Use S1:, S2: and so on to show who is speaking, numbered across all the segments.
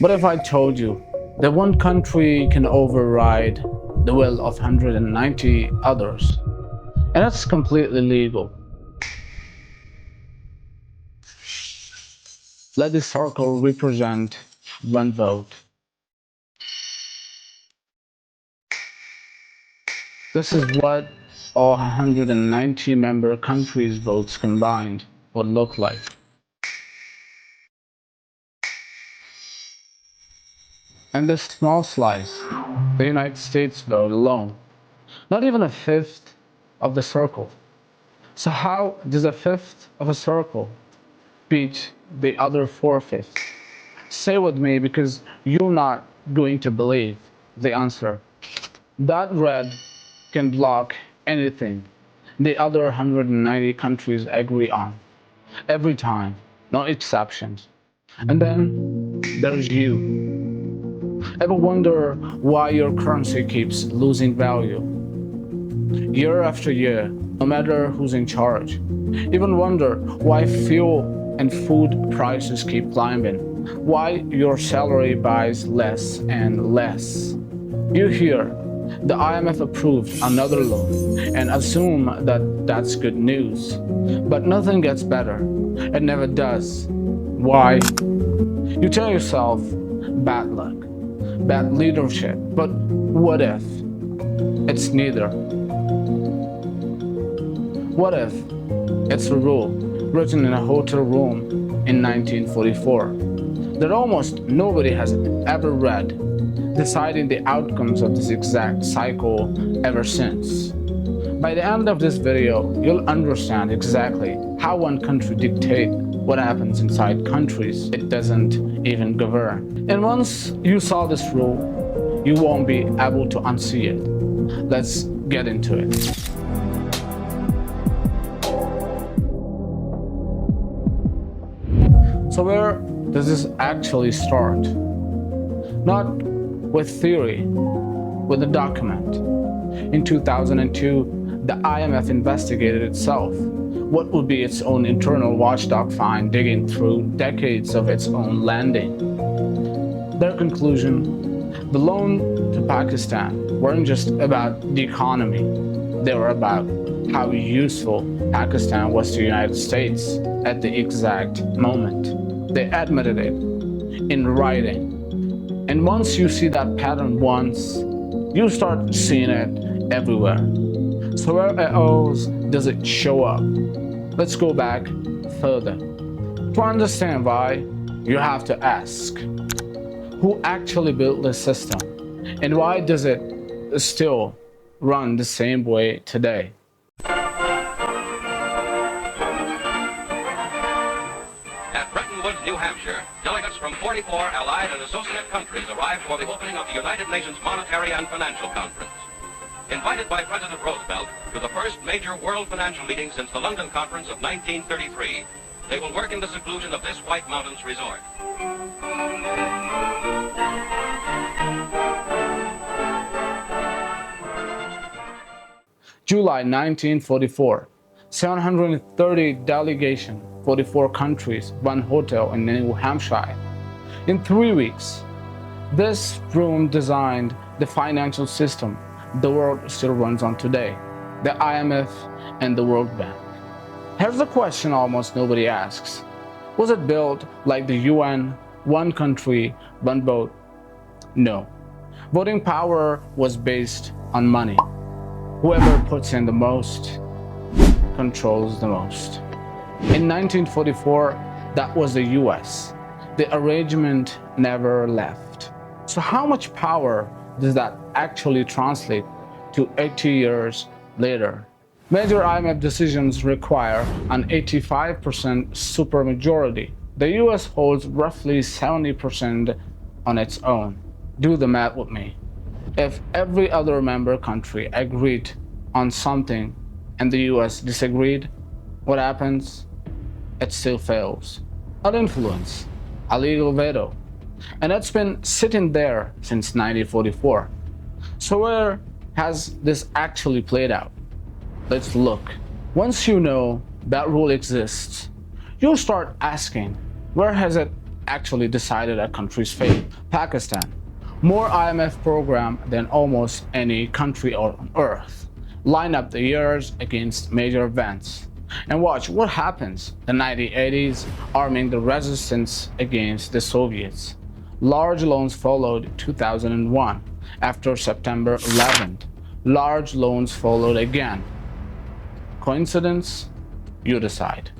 S1: But if I told you that one country can override the will of 190 others, and that's completely legal, let this circle represent one vote. This is what all 190 member countries' votes combined would look like. And this small slice, the United States vote alone, not even a fifth of the circle. So how does a fifth of a circle beat the other four-fifths? Say with me because you're not going to believe the answer. That red can block anything the other 190 countries agree on. Every time, no exceptions. And then there's you. Ever wonder why your currency keeps losing value? Year after year, no matter who's in charge. Even wonder why fuel and food prices keep climbing. Why your salary buys less and less. You hear the IMF approved another loan and assume that that's good news. But nothing gets better. It never does. Why? You tell yourself, bad luck, bad leadership. But what if it's neither? What if it's a rule written in a hotel room in 1944 that almost nobody has ever read, deciding the outcomes of this exact cycle ever since? By the end of this video, you'll understand exactly how one country dictates what happens inside countries it doesn't even govern. And once you saw this rule, you won't be able to unsee it. Let's get into it. So where does this actually start? Not with theory, with a document. In 2002, the IMF investigated itself. What would be its own internal watchdog find digging through decades of its own lending? Their conclusion, the loan to Pakistan weren't just about the economy. They were about how useful Pakistan was to the United States at the exact moment. They admitted it in writing. And once you see that pattern once, you start seeing it everywhere. So where else does it show up? Let's go back further. To understand why, you have to ask, who actually built this system? And why does it still run the same way today?
S2: New Hampshire, delegates from 44 allied and associate countries arrived for the opening of the United Nations Monetary and Financial Conference. Invited by President Roosevelt to the first major world financial meeting since the London Conference of 1933, they will work in the seclusion of this White Mountains resort.
S1: July 1944, 730 delegation, 44 countries, one hotel in New Hampshire. In 3 weeks, this room designed the financial system the world still runs on today, the IMF and the World Bank. Here's the question almost nobody asks. Was it built like the UN, one country, one vote? No. Voting power was based on money. Whoever puts in the most controls the most. In 1944, that was the US. The arrangement never left. So how much power does that actually translate to 80 years later? Major IMF decisions require an 85% supermajority. The US holds roughly 70% on its own. Do the math with me. If every other member country agreed on something and the US disagreed, what happens? It still fails. An influence, a legal veto. And it's been sitting there since 1944. So where has this actually played out? Let's look. Once you know that rule exists, you'll start asking, where has it actually decided a country's fate. Pakistan. More IMF program than almost any country on earth. Line up the years against major events. And watch what happens. The 1980s, arming the resistance against the Soviets. Large loans followed 2001. After September 11th, large loans followed again. Coincidence? You decide.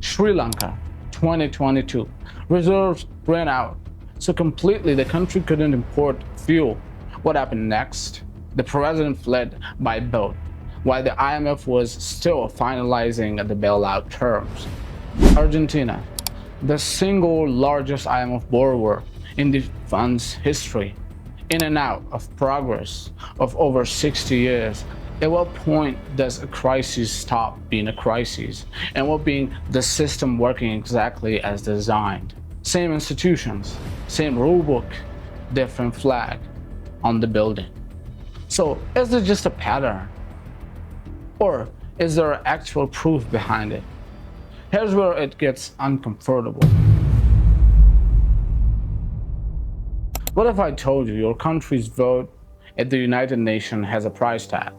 S1: Sri Lanka, 2022. Reserves ran out, so completely the country couldn't import fuel. What happened next? The president fled by boat, while the IMF was still finalizing the bailout terms. Argentina, the single largest IMF borrower in the fund's history, in and out of progress of over 60 years. At what point does a crisis stop being a crisis? And what being the system working exactly as designed? Same institutions, same rulebook, different flag on the building. So is it just a pattern? Or is there actual proof behind it? Here's where it gets uncomfortable. What if I told you your country's vote at the United Nations has a price tag?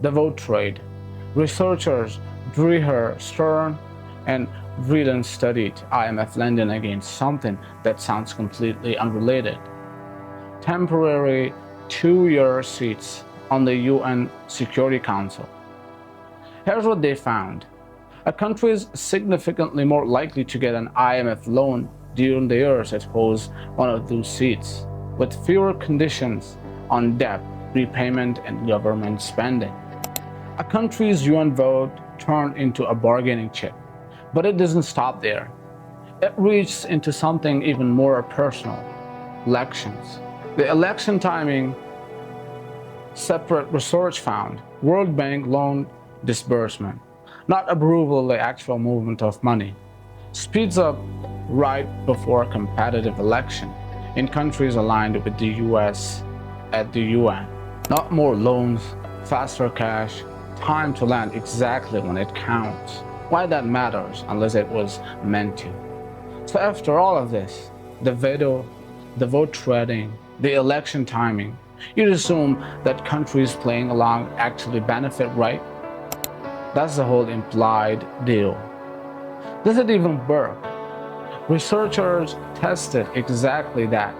S1: The vote trade. Researchers Dreher, Stern, and Vreeland studied IMF lending against something that sounds completely unrelated. Temporary 2-year seats on the UN Security Council. Here's what they found. A country is significantly more likely to get an IMF loan during the years it holds one of those seats, with fewer conditions on debt, repayment, and government spending. A country's UN vote turned into a bargaining chip, but it doesn't stop there. It reaches into something even more personal: elections. The election timing, separate research found, World Bank loan disbursement, not approval, the actual movement of money, speeds up right before a competitive election in countries aligned with the US at the UN. Not more loans, faster cash, time to land exactly when it counts. Why that matters unless it was meant to. So after all of this, the veto, the vote trading, the election timing, you'd assume that countries playing along actually benefit, right? That's the whole implied deal. Does it even work? Researchers tested exactly that.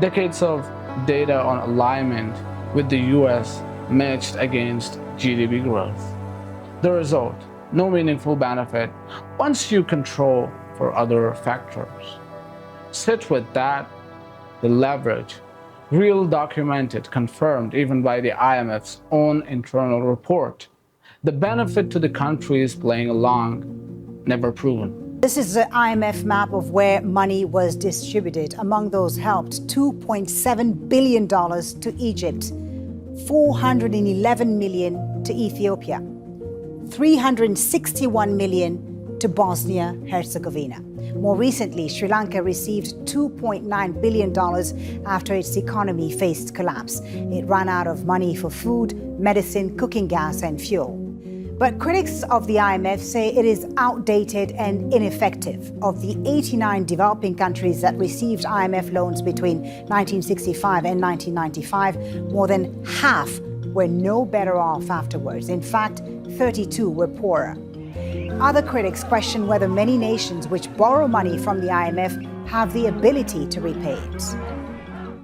S1: Decades of data on alignment with the US matched against GDP growth. The result, no meaningful benefit once you control for other factors. Sit with that, the leverage, real documented, confirmed even by the IMF's own internal report. The benefit to the countries playing along, never proven.
S3: This is the IMF map of where money was distributed. Among those helped, $2.7 billion to Egypt, $411 million to Ethiopia, $361 million to Bosnia-Herzegovina. More recently, Sri Lanka received $2.9 billion after its economy faced collapse. It ran out of money for food, medicine, cooking gas, and fuel. But critics of the IMF say it is outdated and ineffective. Of the 89 developing countries that received IMF loans between 1965 and 1995, more than half were no better off afterwards. In fact, 32 were poorer. Other critics question whether many nations which borrow money from the IMF have the ability to repay it.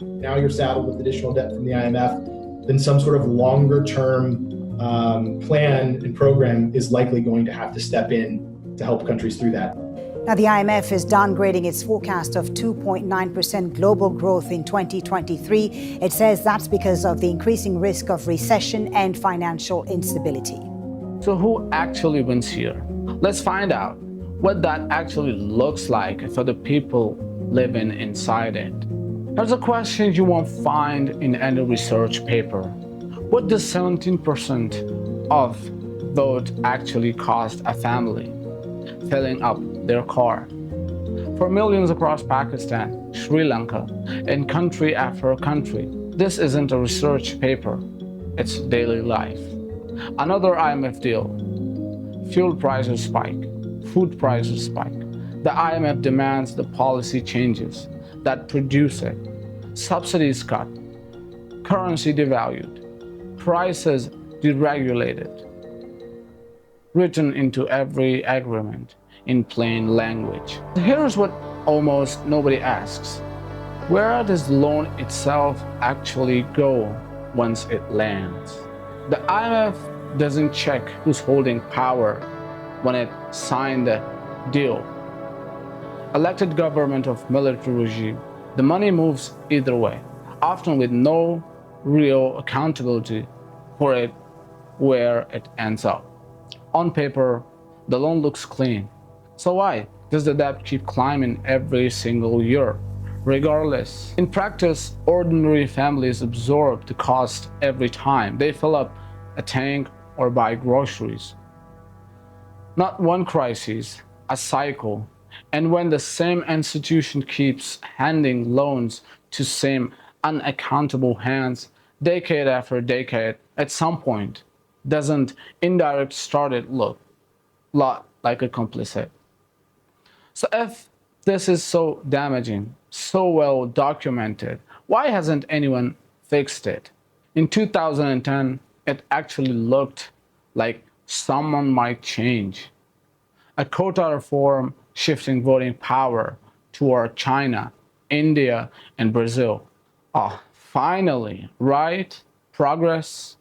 S4: Now you're saddled with additional debt from the IMF, then some sort of longer-term plan and program is likely going to have to step in to help countries through that.
S3: Now, the IMF is downgrading its forecast of 2.9% global growth in 2023. It says that's because of the increasing risk of recession and financial instability.
S1: So who actually wins here? Let's find out what that actually looks like for the people living inside it. There's a question you won't find in any research paper. What does 17% of vote actually cost a family filling up their car? For millions across Pakistan, Sri Lanka, and country after country, this isn't a research paper, it's daily life. Another IMF deal. Fuel prices spike, food prices spike, The IMF demands the policy changes that produce it. Subsidies cut, currency devalued, prices deregulated, written into every agreement in plain language. Here's what almost nobody asks. Where does the loan itself actually go once it lands? The IMF doesn't check who's holding power when it signed the deal. Elected government of military regime, the money moves either way, often with no real accountability for it where it ends up. On paper, the loan looks clean. So why does the debt keep climbing every single year? Regardless, in practice, ordinary families absorb the cost every time they fill up a tank or buy groceries. Not one crisis, a cycle. And when the same institution keeps handing loans to same unaccountable hands decade after decade, at some point, doesn't indirect started look a lot like a complicit? So if this is so damaging, so well documented, why hasn't anyone fixed it? In 2010, it actually looked like someone might change. A quota reform shifting voting power toward China, India, and Brazil. Finally, right? Progress.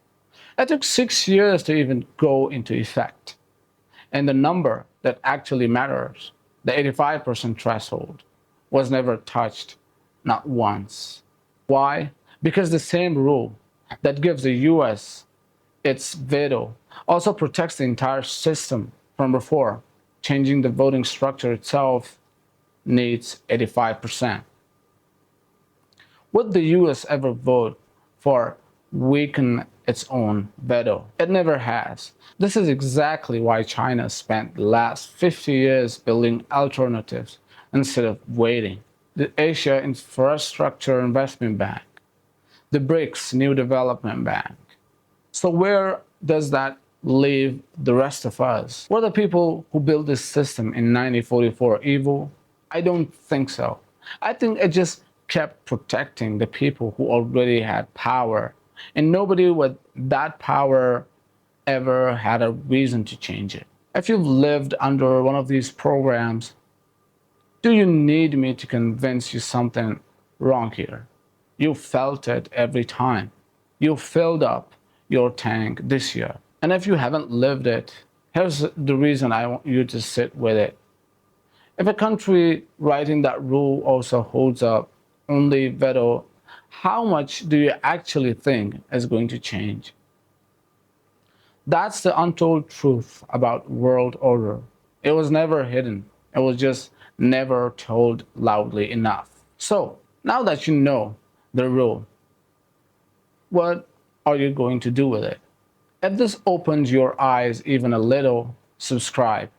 S1: It took 6 years to even go into effect. And the number that actually matters, the 85% threshold, was never touched, not once. Why? Because the same rule that gives the US its veto also protects the entire system from reform. Changing the voting structure itself needs 85%. Would the US ever vote for weaken its own veto? It never has. This is exactly why China spent the last 50 years building alternatives instead of waiting. The Asia Infrastructure Investment Bank, the BRICS New Development Bank. So where does that leave the rest of us? Were the people who built this system in 1944 evil? I don't think so. I think it just kept protecting the people who already had power, and nobody with that power ever had a reason to change it. If you've lived under one of these programs, do you need me to convince you something wrong here? You felt it every time. You filled up your tank this year. And if you haven't lived it, here's the reason I want you to sit with it. If a country writing that rule also holds up only veto, how much do you actually think is going to change? That's the untold truth about world order. It was never hidden. It was just never told loudly enough. So, now that you know the rule, what are you going to do with it? If this opens your eyes even a little, subscribe,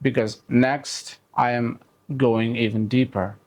S1: because next I am going even deeper.